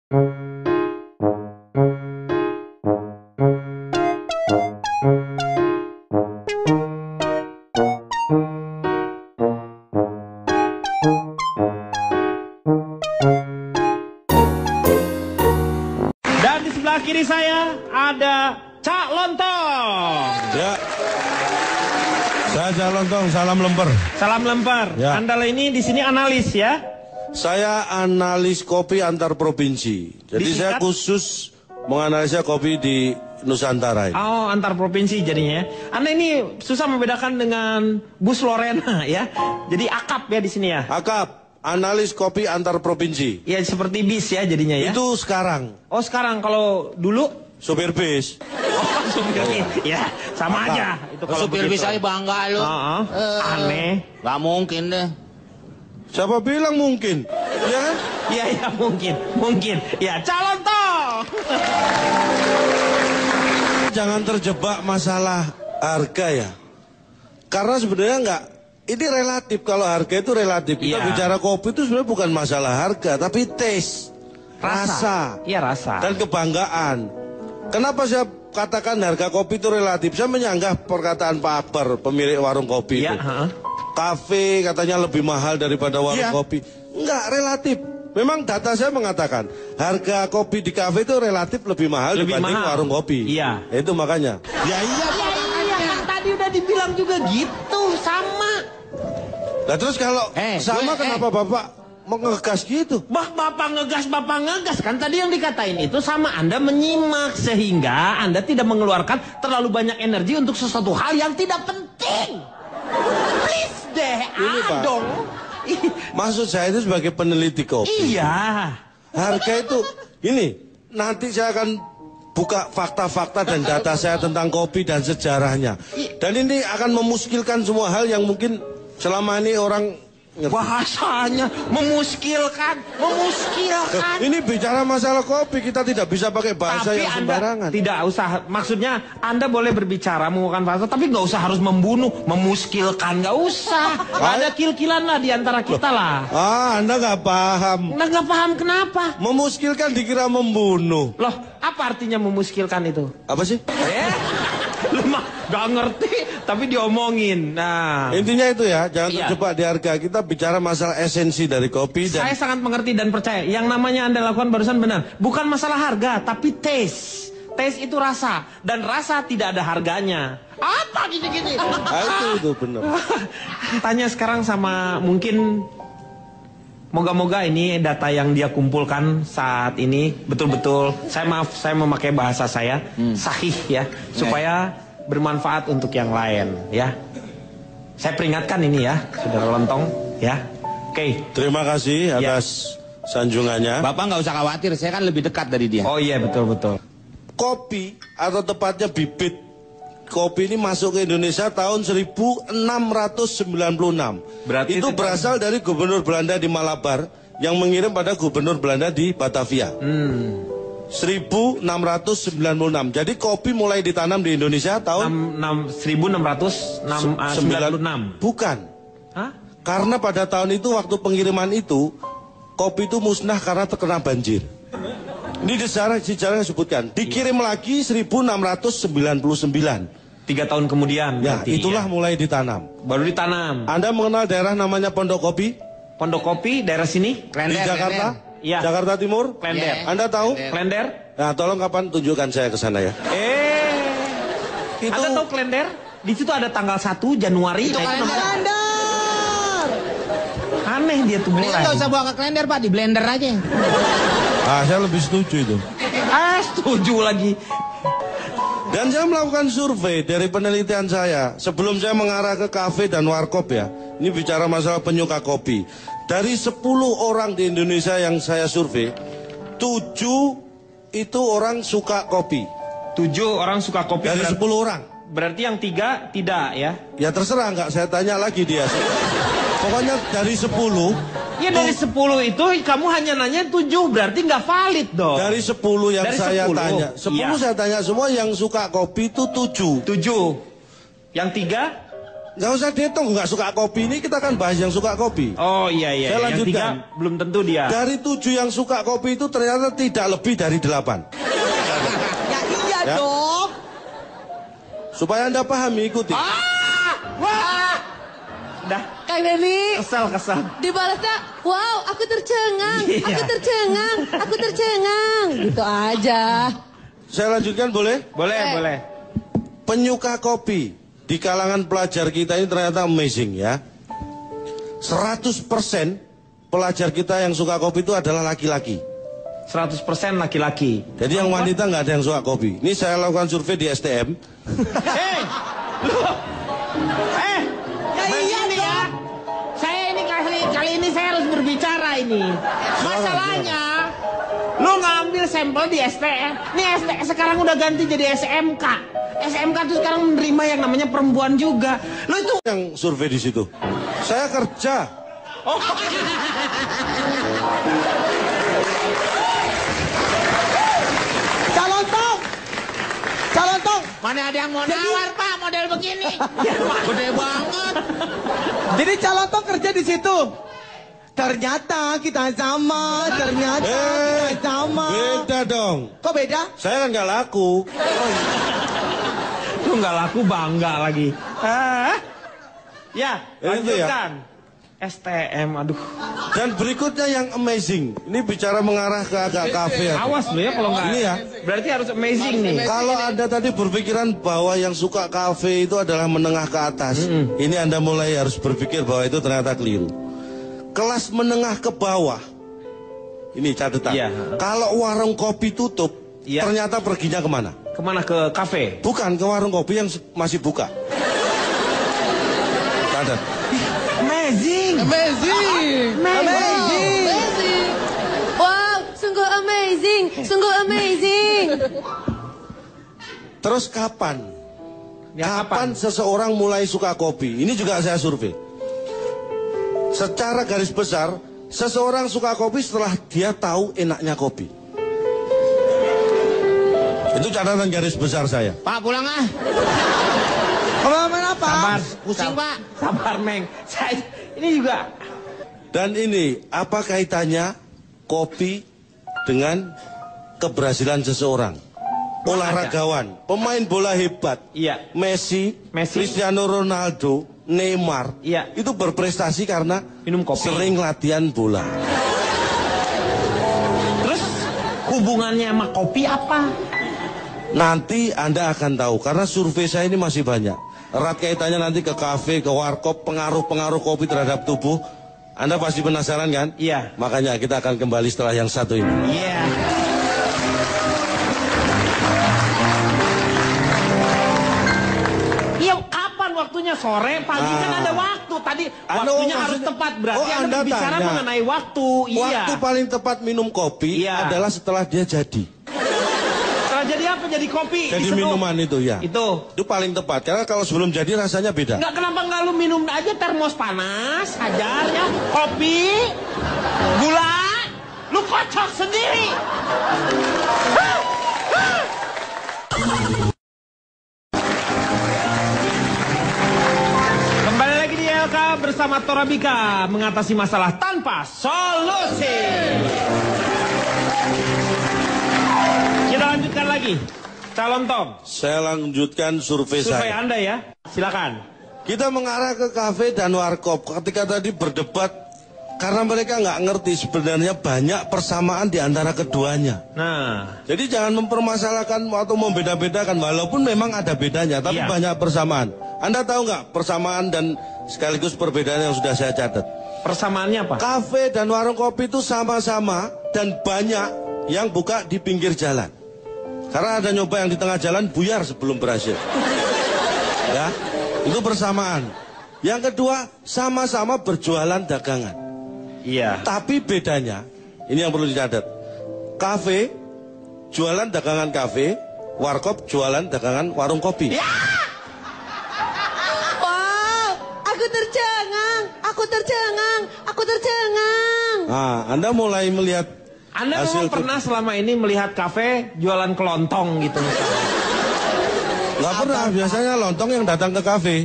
Dan di sebelah kiri saya ada Cak Lontong. Ya. Saya Cak Lontong, salam lemper. Salam lemper. Ya. Anda ini di sini analis ya? Saya analis kopi antar provinsi. Jadi Disingkat? saya khusus menganalisa kopi di Nusantara ini. Oh, antar provinsi jadinya ya. Anda ini susah membedakan dengan Bus Lorena ya. Jadi akap ya di sini ya. Akap, analis kopi antar provinsi. Ya seperti bis ya jadinya ya. Itu sekarang. Oh, sekarang kalau dulu Sopir bis. oh, supir bis. Ya, sama aja. Itu kalau Supir begitu. bis saya bangga lu. Aneh. Gak mungkin deh. Siapa bilang mungkin? Ya kan? Iya, ya mungkin. Ya, calon toh. Jangan terjebak masalah harga ya. Karena sebenarnya enggak, ini relatif. Kalau harga itu relatif. Kita Iya. bicara kopi itu sebenarnya bukan masalah harga, tapi taste, rasa, Iya, rasa. dan kebanggaan. Kenapa saya katakan harga kopi itu relatif? Saya menyanggah perkataan Pak Akbar, pemilik warung kopi Iya, itu. Kafe katanya lebih mahal daripada warung Iya. kopi. Enggak, relatif. Memang data saya mengatakan harga kopi di kafe itu relatif lebih mahal Lebih dibanding mahal. warung kopi. Iya. Itu makanya. Ya iya, kan tadi udah dibilang juga gitu, sama. Nah terus kalau sama kenapa Bapak mengegas gitu? Bapak ngegas kan tadi yang dikatain itu sama Anda menyimak sehingga Anda tidak mengeluarkan terlalu banyak energi untuk sesuatu hal yang tidak penting. Please deh, Ini, Pak. dong. Maksud saya itu sebagai peneliti kopi. Iya. Harga itu, ini nanti saya akan buka fakta-fakta dan data saya tentang kopi dan sejarahnya. Dan ini akan memuskilkan semua hal yang mungkin selama ini orang ngerti. Bahasanya memuskilkan. Ini bicara masalah kopi, kita tidak bisa pakai bahasa Tapi yang Anda sembarangan. tidak usah, maksudnya Anda boleh berbicara menggunakan bahasa, tapi nggak usah harus membunuh, memuskilkan, nggak usah. Ada kil-kilan lah di antara kita lah. Anda nggak paham. Nggak paham kenapa? Memuskilkan dikira membunuh. Loh, apa artinya memuskilkan itu? Apa sih? Lu mah nggak ngerti, tapi diomongin. Nah, Intinya itu ya, jangan Iya. terjebak di harga. Kita bicara masalah esensi dari kopi dan saya sangat mengerti dan percaya. Yang namanya Anda lakukan barusan benar. Bukan masalah harga, tapi taste. Taste itu rasa, dan rasa tidak ada harganya. Apa gini-gini? itu benar. Tanya sekarang sama mungkin moga-moga ini data yang dia kumpulkan saat ini betul-betul, saya memakai bahasa saya sahih ya, supaya bermanfaat untuk yang lain ya. Saya peringatkan ini ya, Saudara Lontong ya. Oke. Terima kasih atas sanjungannya. Bapak nggak usah khawatir, saya kan lebih dekat dari dia. Oh iya, betul-betul. Kopi atau tepatnya bibit kopi ini masuk ke Indonesia tahun 1696. Berarti itu itu berasal dari gubernur Belanda di Malabar yang mengirim pada gubernur Belanda di Batavia. 1696. Jadi kopi mulai ditanam di Indonesia tahun 1696. Bukan. Hah? Karena pada tahun itu waktu pengiriman itu kopi itu musnah karena terkena banjir. Ini di sejarah sebutkan. Dikirim lagi 1699. 3 tahun kemudian. Ya, berarti, itulah ya. mulai ditanam. Baru ditanam. Anda mengenal daerah namanya Pondok Kopi Pondok Kopi daerah sini? di Jakarta? Iya. Jakarta Timur? Klender. Anda tahu? Klender? Nah, tolong kapan tunjukkan saya ke sana ya. Anda tahu Klender? Di situ ada tanggal 1 Januari. Itu kalender. Aneh dia tuh Mendingan mulai. nggak usah bawa ke kalender Pak, di blender aja. Saya lebih setuju itu. Setuju lagi. Dan saya melakukan survei dari penelitian saya. Sebelum saya mengarah ke kafe dan warkop ya. Ini bicara masalah penyuka kopi. Dari 10 orang di Indonesia yang saya survei, 7 itu orang suka kopi. 7 orang suka kopi. Dari 10 orang. Berarti yang 3 tidak ya? Ya terserah, nggak saya tanya lagi dia. Pokoknya dari 10. Ya dari 10 itu kamu hanya nanya 7, berarti nggak valid dong. Dari 10 yang Dari saya 10. tanya. 10 Iya. saya tanya semua yang suka kopi itu 7. 7. Yang 3? Nggak usah dihitung, nggak suka kopi. Ini kita kan bahas yang suka kopi. Oh iya. Saya Yang lanjutkan. 3 belum tentu dia. Dari 7 yang suka kopi itu ternyata tidak lebih dari 8. Ya iya Ya. dong. Supaya Anda pahami, ikuti. Dah, Kang Denny, kesel. dibalasnya, wow, aku tercengang, Iya. aku tercengang. Gitu aja. Saya lanjutkan boleh? Boleh. Penyuka kopi di kalangan pelajar kita ini ternyata amazing ya. 100% pelajar kita yang suka kopi itu adalah laki-laki. 100% laki-laki. Jadi yang wanita nggak ada yang suka kopi. Ini saya lakukan survei di STM. Ya iya ya. Saya ini kali ini saya harus berbicara ini. Masalahnya, lu ngambil sampel di STM. Nih STM sekarang udah ganti jadi SMK. SMK tuh sekarang menerima yang namanya perempuan juga. Lu itu Yang survei di situ. Saya kerja. Calon tong. mana ada yang mau nawar Pak model begini? Gede banget. Jadi calon tong kerja di situ. Ternyata kita sama, kita sama. Beda dong. Kok beda? Saya kan nggak laku. Lu nggak laku bangga lagi. Hah? Ya, Itu ya. lanjutkan. STM, aduh. Dan berikutnya yang amazing. Ini bicara mengarah ke agak kafe. Awas lu ya kalau nggak. Ini ya. Berarti harus amazing nih. Kalau Anda tadi berpikiran bahwa yang suka kafe itu adalah menengah ke atas, ini Anda mulai harus berpikir bahwa itu ternyata keliru. Kelas menengah ke bawah, ini catatan. Iya. Kalau warung kopi tutup, Iya. ternyata perginya kemana? Kemana, ke kafe? Bukan ke warung kopi yang masih buka. Catat. Amazing. Wow, sungguh amazing. Terus kapan? Ya, Kapan seseorang mulai suka kopi? Ini juga saya survei. Secara garis besar, seseorang suka kopi setelah dia tahu enaknya kopi. Itu catatan garis besar saya. Pak pulang ah. Pengalaman apa? Sabar. Pusing Pak. Sabar, Meng. Ini juga. Dan ini, apa kaitannya kopi dengan keberhasilan seseorang? Olahragawan, pemain bola hebat, Iya. Messi, Messi. Cristiano Ronaldo, Neymar, Iya. itu berprestasi karena Minum kopi. sering latihan bola. Terus hubungannya sama kopi apa? Nanti Anda akan tahu, karena survei saya ini masih banyak. Erat kaitannya nanti ke kafe, ke warkop, pengaruh-pengaruh kopi terhadap tubuh. Anda pasti penasaran kan? Iya. Makanya kita akan kembali setelah yang satu ini. Iya. Iya, kapan waktunya? Sore, pagi kan ada waktu. Tadi Anda waktunya harus maksudnya- tepat. Berarti Oh, Anda Anda berbicara tanya. mengenai waktu. Iya. Waktu paling tepat minum kopi Iya. adalah setelah dia jadi. Setelah jadi apa? Jadi kopi. Jadi diseduh. minuman itu ya. Itu. Itu paling tepat, karena kalau sebelum jadi rasanya beda. Enggak, kenapa nggak lu minum aja termos panas, hajar ya, kopi, gula, lu kocok sendiri. Kembali lagi di LK bersama Torabika mengatasi masalah tanpa solusi. Kita lanjutkan lagi. Calon Tom, Saya lanjutkan survei survei saya. Anda ya. Silakan. Kita mengarah ke kafe dan warkop. Ketika tadi berdebat, karena mereka nggak ngerti sebenarnya banyak persamaan di antara keduanya. Nah, Jadi jangan mempermasalahkan atau membeda-bedakan, walaupun memang ada bedanya, tapi Iya. banyak persamaan. Anda tahu nggak persamaan dan sekaligus perbedaan yang sudah saya catat? persamaannya apa? Kafe dan warung kopi itu sama-sama dan banyak yang buka di pinggir jalan. Karena ada nyoba yang di tengah jalan buyar sebelum berhasil. Ya, itu persamaan. Yang kedua, sama-sama berjualan dagangan. Iya. Tapi bedanya, ini yang perlu dicatat. Kafe, jualan dagangan kafe, warkop jualan dagangan warung kopi. Wow, aku tercengang. Nah, Anda mulai melihat Anda hasil memang pernah selama ini melihat kafe jualan kelontong gitu misalnya? Nggak pernah, biasanya lontong yang datang ke kafe.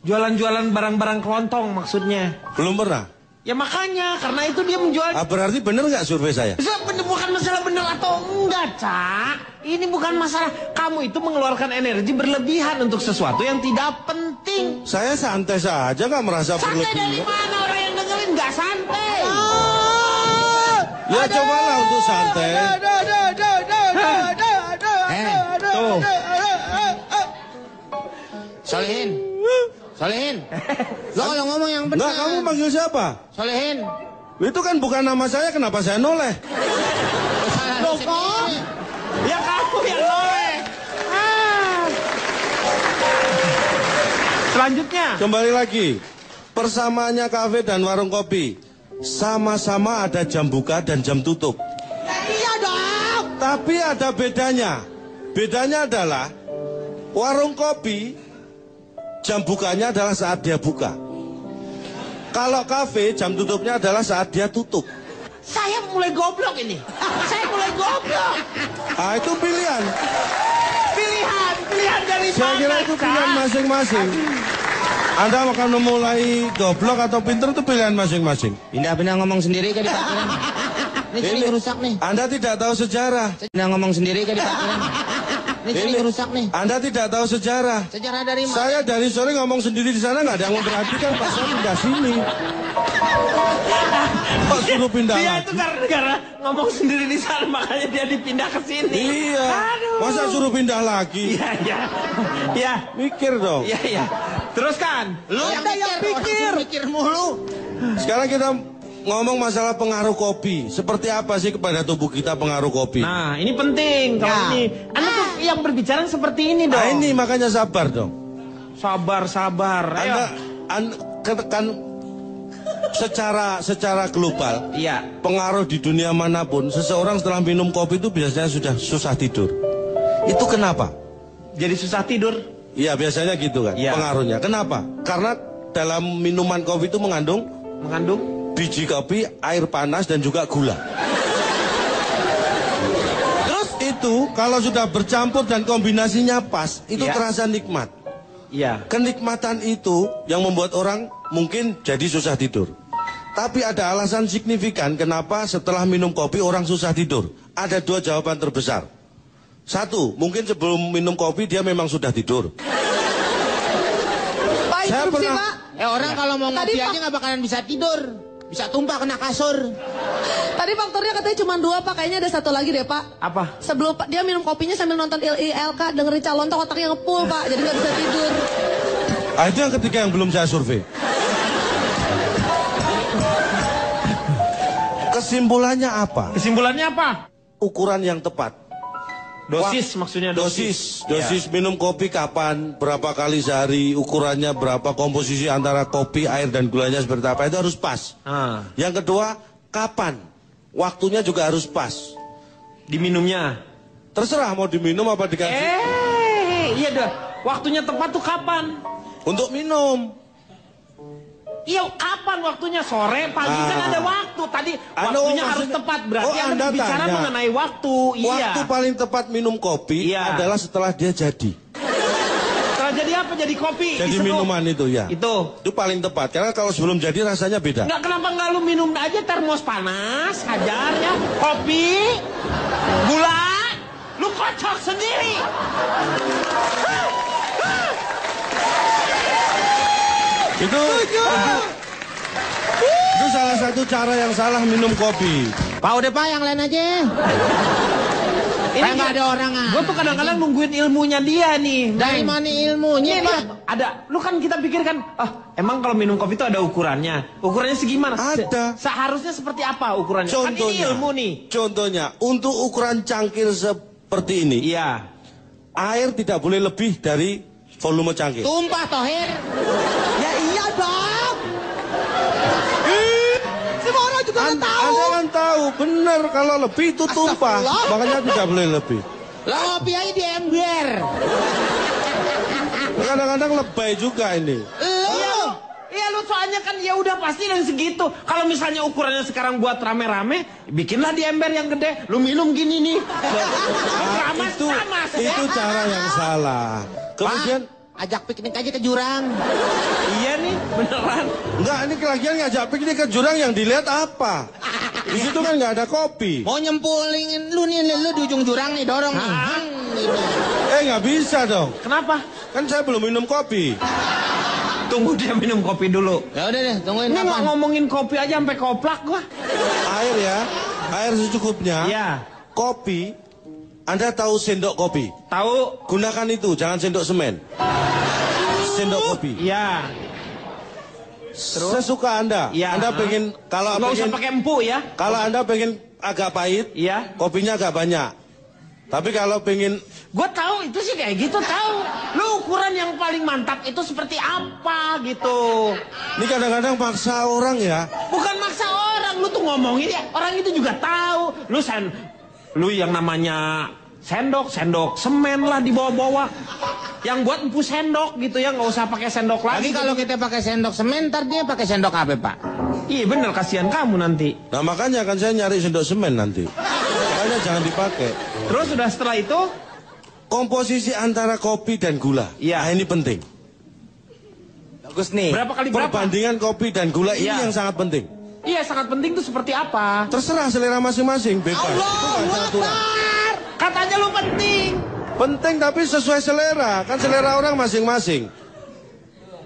Jualan-jualan barang-barang kelontong maksudnya. Belum pernah. Ya makanya, karena itu dia menjual. Berarti bener nggak survei saya? Bukan masalah benar atau enggak, Cak. Ini bukan masalah kamu itu mengeluarkan energi berlebihan untuk sesuatu yang tidak penting. Saya santai saja, nggak merasa Santai berlebihan. dari mana orang yang dengerin nggak santai? Ya cobalah untuk santai. Tuh. Solehin. Lo kalau ngomong yang benar. Nggak, kamu panggil siapa? Solehin. Itu kan bukan nama saya, kenapa saya noleh? Loh kok? Ya kamu yang noleh. Selanjutnya. Kembali lagi. Persamaannya kafe dan warung kopi. Sama-sama ada jam buka dan jam tutup. Iya dong. Tapi ada bedanya. Bedanya adalah warung kopi jam bukanya adalah saat dia buka. Kalau kafe jam tutupnya adalah saat dia tutup. Saya mulai goblok ini. Saya mulai goblok. Ah, itu pilihan. Pilihan dari Saya mana, kira itu pilihan Cak? masing-masing. Anda akan memulai goblok atau pinter itu pilihan masing-masing. Pindah-pindah ngomong sendiri ke di parkiran. Ini sering rusak nih. Anda tidak tahu sejarah. Pindah ngomong sendiri ke di parkiran. Ini sering rusak nih. Anda tidak tahu sejarah. Sejarah dari mana? Saya dari sore ngomong sendiri di sana, nggak ada yang memperhatikan, pas saya pindah sini. Kok suruh pindah Dia lagi? itu gara-gara ngomong sendiri di sana makanya dia dipindah ke sini. Iya. Aduh. Masa suruh pindah lagi? Iya. Mikir dong. Iya. Teruskan. Lu yang yang pikir. Orang mikir mulu. Sekarang kita ngomong masalah pengaruh kopi. Seperti apa sih kepada tubuh kita pengaruh kopi? Nah, ini penting kalau Ya. ini. Anda tuh yang berbicara seperti ini dong. Nah, ini makanya sabar dong. Sabar. Ayo. Anda kan secara global, Iya. pengaruh di dunia manapun, seseorang setelah minum kopi itu biasanya sudah susah tidur. Itu kenapa? Jadi susah tidur. Iya, biasanya gitu kan Iya. pengaruhnya. Kenapa? Karena dalam minuman kopi itu mengandung biji kopi, air panas dan juga gula. Terus itu kalau sudah bercampur dan kombinasinya pas, itu Iya. terasa nikmat. Iya. Kenikmatan itu yang membuat orang mungkin jadi susah tidur. Tapi ada alasan signifikan kenapa setelah minum kopi orang susah tidur. Ada dua jawaban terbesar. Satu, mungkin sebelum minum kopi dia memang sudah tidur. Pak, Saya instruksi, pernah- Pak. Orang kalau mau Tadi, ngopi Pak. aja nggak bakalan bisa tidur. Bisa tumpah kena kasur. Tadi faktornya katanya cuma 2, Pak. Kayaknya ada satu lagi deh, Pak. Apa? Sebelum Pak, dia minum kopinya sambil nonton ILK, dengerin calon toh otaknya ngepul, Pak. Jadi nggak bisa tidur. Ah, itu yang ketiga yang belum saya survei. Kesimpulannya apa? Kesimpulannya apa? Ukuran yang tepat. Dosis maksudnya dosis. Dosis minum kopi kapan, berapa kali sehari, ukurannya berapa, komposisi antara kopi, air dan gulanya seperti apa, itu harus pas. Ah, Yang kedua, kapan? Waktunya juga harus pas. diminumnya. Terserah mau diminum apa dikasih. Iya dah. Waktunya tepat tuh kapan? Untuk minum. Iya, kapan waktunya? Sore, pagi kan ada waktu. Tadi Anda waktunya harus maksudnya- tepat. Berarti Anda Anda bicara tanya. mengenai waktu. Iya. Waktu paling tepat minum kopi Iya. adalah setelah dia jadi. Setelah jadi apa? Jadi kopi. Jadi diseduh. minuman itu ya. Itu. Itu paling tepat. Karena kalau sebelum jadi rasanya beda. Enggak, kenapa nggak lu minum aja termos panas, hajar ya, kopi, gula, lu kocok sendiri. Itu salah satu cara yang salah minum kopi. Pak udah Pak yang lain aja. Kayak nggak ada orang ah. Gue tuh kadang-kadang nungguin ilmunya dia nih. Dari mana ilmunya Ini Pak? ada, lu kan kita pikirkan, emang kalau minum kopi itu ada ukurannya. Ukurannya segimana? Ada. Seharusnya seperti apa ukurannya? Kan ini Contohnya, ilmu nih. contohnya untuk ukuran cangkir seperti ini, Iya. air tidak boleh lebih dari volume cangkir. Tumpah Tohir. Ya iya dong. Semua orang juga udah tahu. Anda kan tahu, benar kalau lebih itu tumpah, Astagfirullah. makanya tidak boleh lebih. Lah ngopi aja di ember. Kadang-kadang lebay juga ini. Iya lu soalnya kan ya udah pasti yang segitu. Kalau misalnya ukurannya sekarang buat rame-rame, bikinlah di ember yang gede. Lu minum gini nih. Nah, Keramas. itu cara yang salah. Kemudian ajak piknik aja ke jurang. Iya nih, beneran. Enggak, ini lagian ngajak piknik ke jurang yang dilihat apa? Di situ kan nggak ada kopi. Mau nyempulin lu nih, lu di ujung jurang nih, dorong nih. Gitu. Nggak bisa dong. Kenapa? Kan saya belum minum kopi. Tunggu dia minum kopi dulu. Ya udah deh, tungguin Ini nggak kapan. ngomongin kopi aja sampai koplak gua. Air ya, air secukupnya. Iya. Kopi, Anda tahu sendok kopi? Tahu? Gunakan itu, jangan sendok semen. Sendok kopi. Iya. Sesuka Anda. Iya. Anda pengen kalau Nggak usah pengen pakai empu ya. kalau Anda pengen agak pahit, Iya. kopinya agak banyak. Tapi kalau pengen Gue tahu itu sih kayak gitu, tahu. Lu ukuran yang paling mantap itu seperti apa gitu. ini kadang-kadang paksa orang ya. Bukan maksa orang, lu tuh ngomongin ya. Orang itu juga tahu. Lu yang namanya sendok semen lah dibawa-bawa. Yang buat empu sendok gitu ya, nggak usah pakai sendok Lagi lagi. kalau kita pakai sendok semen, ntar dia pakai sendok apa, Pak? Iya bener, kasihan kamu nanti. Nah makanya kan saya nyari sendok semen nanti. Makanya jangan dipakai. Terus sudah setelah itu, Komposisi antara kopi dan gula. Iya. Nah, ini penting. Bagus nih. berapa kali berapa? Perbandingan kopi dan gula ini Iya. yang sangat penting. Iya sangat penting tuh seperti apa? Terserah selera masing-masing, bebas. Itu nggak ada aturan. Katanya lu penting. Penting tapi sesuai selera. Kan selera orang masing-masing.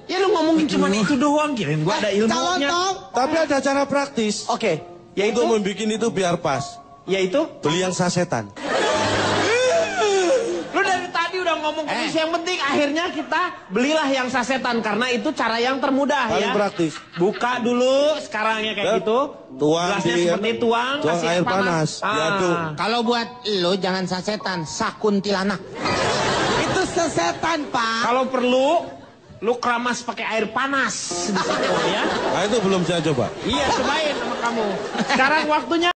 Ya lu ngomongin cuma itu doang, kirain gua ada Calon ilmunya. Tong. Tapi ada cara praktis. Oke, Yaitu yaitu membuat itu biar pas. yaitu Beli yang sasetan. lu dari tadi udah ngomong kondisi yang penting, akhirnya kita belilah yang sasetan karena itu cara yang termudah Paling ya. praktis. Buka dulu sekarangnya kayak Ya, gitu. tuang Gelasnya di- seperti tuang, tuang kasih air panas, diaduk. Kalau buat lo jangan sasetan, sakuntilanak. Itu sesetan, Pak. Kalau perlu lu keramas pakai air panas di situ ya. Nah itu belum saya coba. Iya, cobain sama kamu. Sekarang waktunya